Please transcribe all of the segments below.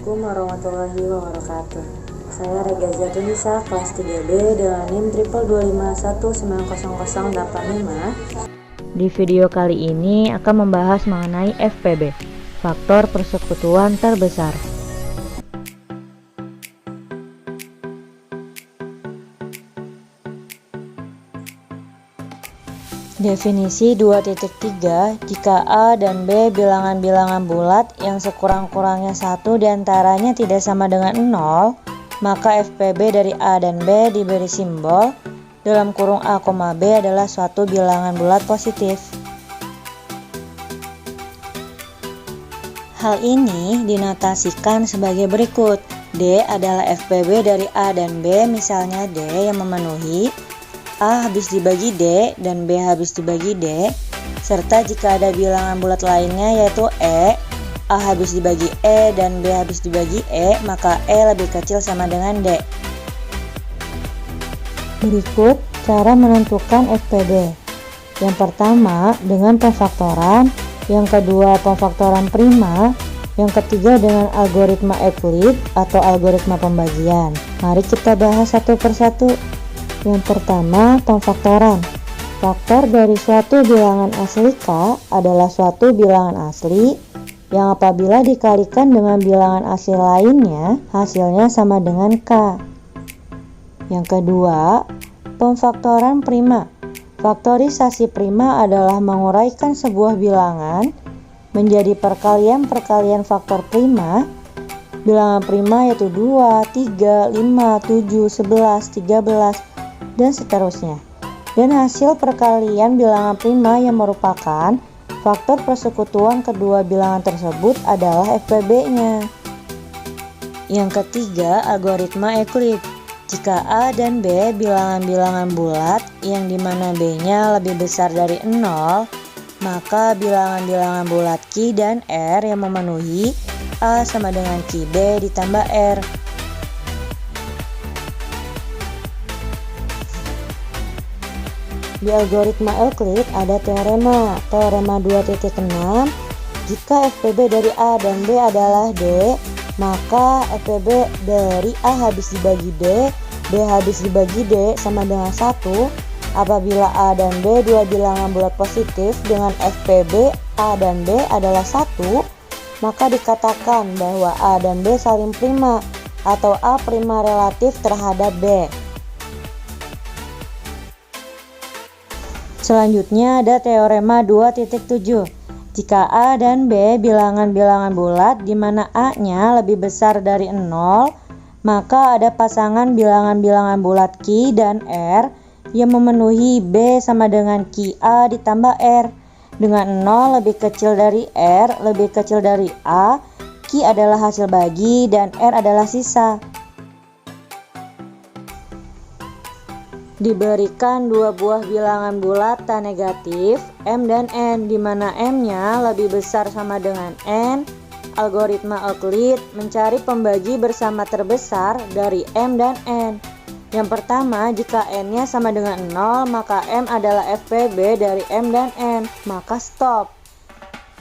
Assalamualaikum warahmatullahi wabarakatuh. Saya Rega Zatunisa, kelas 3B dengan NIM 222510085. Di video kali ini akan membahas mengenai FPB, faktor persekutuan terbesar. Definisi 2.3, jika A dan B bilangan-bilangan bulat yang sekurang-kurangnya satu diantaranya tidak sama dengan 0, maka FPB dari A dan B diberi simbol dalam kurung A, B adalah suatu bilangan bulat positif. Hal ini dinotasikan sebagai berikut. D adalah FPB dari A dan B, misalnya D yang memenuhi A habis dibagi D dan B habis dibagi D, serta jika ada bilangan bulat lainnya yaitu E, A habis dibagi E dan B habis dibagi E, maka E lebih kecil sama dengan D. Berikut cara menentukan FPB. Yang pertama dengan pemfaktoran, yang kedua pemfaktoran prima, yang ketiga dengan algoritma Euclid atau algoritma pembagian. Mari kita bahas satu persatu. Yang pertama, pemfaktoran. Faktor dari suatu bilangan asli K adalah suatu bilangan asli yang apabila dikalikan dengan bilangan asli lainnya, hasilnya sama dengan K. Yang kedua, pemfaktoran prima. Faktorisasi prima adalah menguraikan sebuah bilangan menjadi perkalian-perkalian faktor prima. Bilangan prima yaitu 2, 3, 5, 7, 11, 13, dan seterusnya. Dan hasil perkalian bilangan prima yang merupakan faktor persekutuan kedua bilangan tersebut adalah FPB-nya. Yang ketiga, algoritma Euclid. Jika A dan B bilangan-bilangan bulat yang dimana B-nya lebih besar dari 0, maka bilangan-bilangan bulat Q dan R yang memenuhi A sama dengan QB ditambah R. Di algoritma Euclid ada teorema 2.6. Jika FPB dari A dan B adalah D, maka FPB dari A habis dibagi D, B habis dibagi D sama dengan 1. Apabila A dan B dua bilangan bulat positif dengan FPB A dan B adalah 1, maka dikatakan bahwa A dan B saling prima atau A prima relatif terhadap B. Selanjutnya ada teorema 2.7. Jika A dan B bilangan-bilangan bulat di mana A-nya lebih besar dari 0, maka ada pasangan bilangan-bilangan bulat Q dan R yang memenuhi B sama dengan QA ditambah R. Dengan 0 lebih kecil dari R, lebih kecil dari A, Q adalah hasil bagi dan R adalah sisa. Diberikan dua buah bilangan bulat tak negatif M dan N, di mana M-nya lebih besar sama dengan N. Algoritma Euclid mencari pembagi bersama terbesar dari M dan N. Yang pertama, jika N-nya sama dengan 0, maka M adalah FPB dari M dan N, maka stop.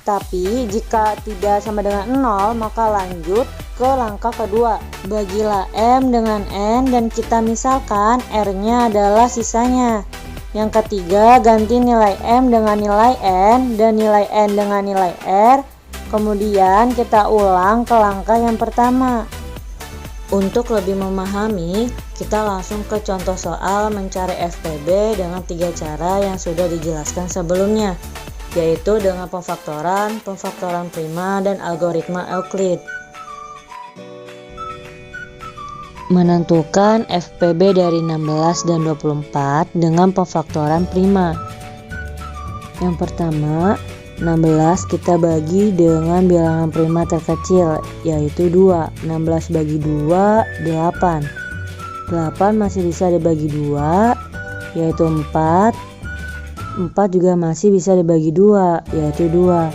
Tapi jika tidak sama dengan 0, maka lanjut ke langkah kedua. Bagilah M dengan N dan kita misalkan R-nya adalah sisanya. Yang ketiga, ganti nilai M dengan nilai N dan nilai N dengan nilai R. Kemudian kita ulang ke langkah yang pertama. Untuk lebih memahami, kita langsung ke contoh soal mencari FPB dengan 3 cara yang sudah dijelaskan sebelumnya, yaitu dengan pemfaktoran prima, dan algoritma Euclid. Menentukan FPB dari 16 dan 24 dengan pemfaktoran prima. Yang pertama, 16 kita bagi dengan bilangan prima terkecil, yaitu 2. 16 bagi 2, 8. 8 masih bisa dibagi 2, yaitu 4. 4 juga masih bisa dibagi 2, yaitu 2.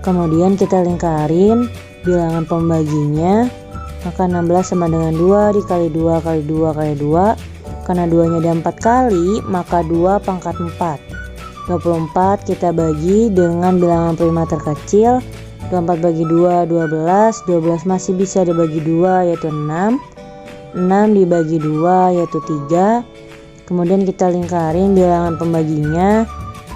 Kemudian kita lingkarin bilangan pembaginya, maka 16 sama dengan 2 dikali 2 kali 2 kali 2. Karena 2-nya ada 4 kali, maka 2 pangkat 4. 24 kita bagi dengan bilangan prima terkecil, 24 bagi 2, 12. 12 masih bisa dibagi 2, yaitu 6. 6 dibagi 2, yaitu 3. Kemudian kita lingkarin bilangan pembaginya,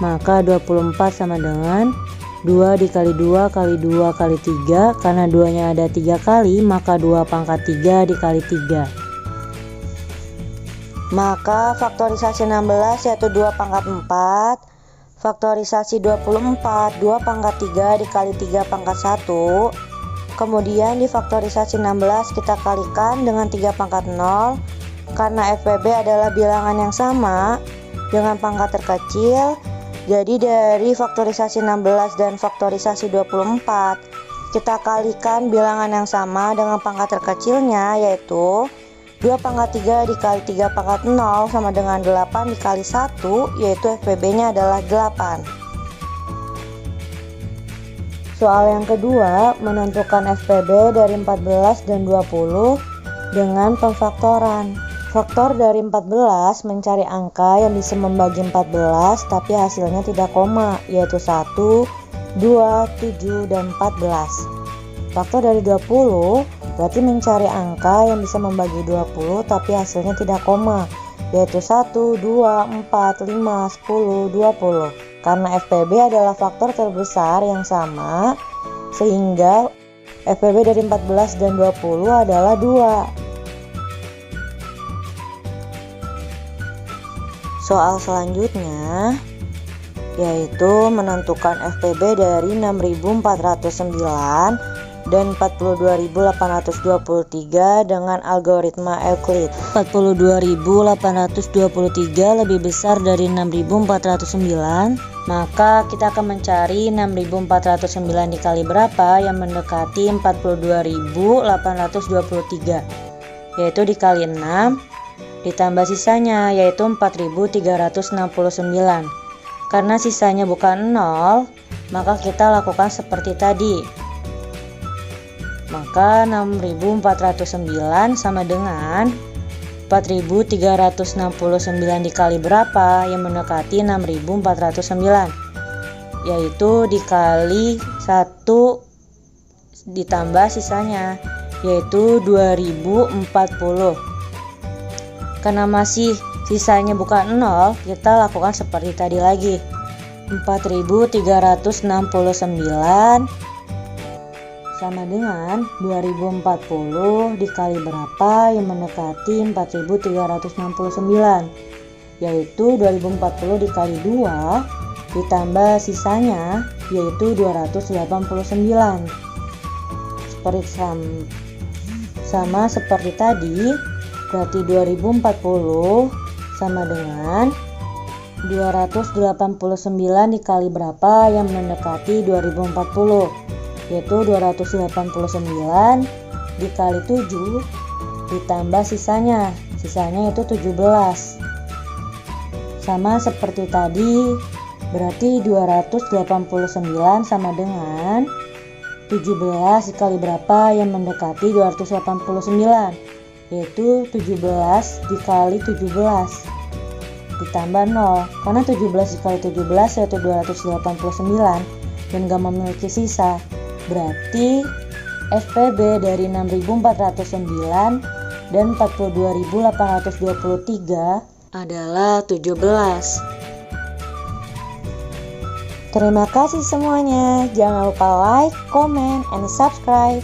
maka 24 sama dengan 2 dikali 2 kali 2 kali 3. Karena 2-nya ada 3 kali, maka 2 pangkat 3 dikali 3. Maka faktorisasi 16 yaitu 2 pangkat 4. Faktorisasi 24, 2 pangkat 3 dikali 3 pangkat 1. Kemudian di faktorisasi 16 kita kalikan dengan 3 pangkat 0. Karena FPB adalah bilangan yang sama dengan pangkat terkecil, jadi dari faktorisasi 16 dan faktorisasi 24 kita kalikan bilangan yang sama dengan pangkat terkecilnya, yaitu 2 pangkat 3 dikali 3 pangkat 0 sama dengan 8 dikali 1, yaitu FPB-nya adalah 8. Soal yang kedua, menentukan FPB dari 14 dan 20 dengan pemfaktoran. Faktor dari 14 mencari angka yang bisa membagi 14 tapi hasilnya tidak koma, yaitu 1, 2, 7, dan 14. Faktor dari 20 berarti mencari angka yang bisa membagi 20 tapi hasilnya tidak koma, yaitu 1, 2, 4, 5, 10, 20. Karena FPB adalah faktor terbesar yang sama, sehingga FPB dari 14 dan 20 adalah 2. Soal selanjutnya yaitu menentukan FPB dari 6.409 dan 42.823 dengan algoritma Euclid. 42.823 lebih besar dari 6.409, maka kita akan mencari 6.409 dikali berapa yang mendekati 42.823, yaitu dikali 6 ditambah sisanya, yaitu 4.369. Karena sisanya bukan 0, maka kita lakukan seperti tadi. Maka 6.409 sama dengan 4.369 dikali berapa yang mendekati 6.409, yaitu dikali 1 ditambah sisanya, yaitu 2040. Karena masih sisanya bukan 0, kita lakukan seperti tadi lagi. 4.369 sama dengan 2040 dikali berapa yang mendekati 4.369, yaitu 2040 dikali 2 ditambah sisanya, yaitu 289. Sama seperti tadi, berarti 2040 sama dengan 289 dikali berapa yang mendekati 2040, yaitu 289 dikali 7 ditambah sisanya itu 17. Sama seperti tadi, berarti 289 sama dengan 17 dikali berapa yang mendekati 289, yaitu 17 dikali 17 ditambah 0. Karena 17 dikali 17 yaitu 289 dan gak memiliki sisa, berarti FPB dari 6.409 dan 42.823 adalah 17. Terima kasih semuanya. Jangan lupa like, comment, and subscribe.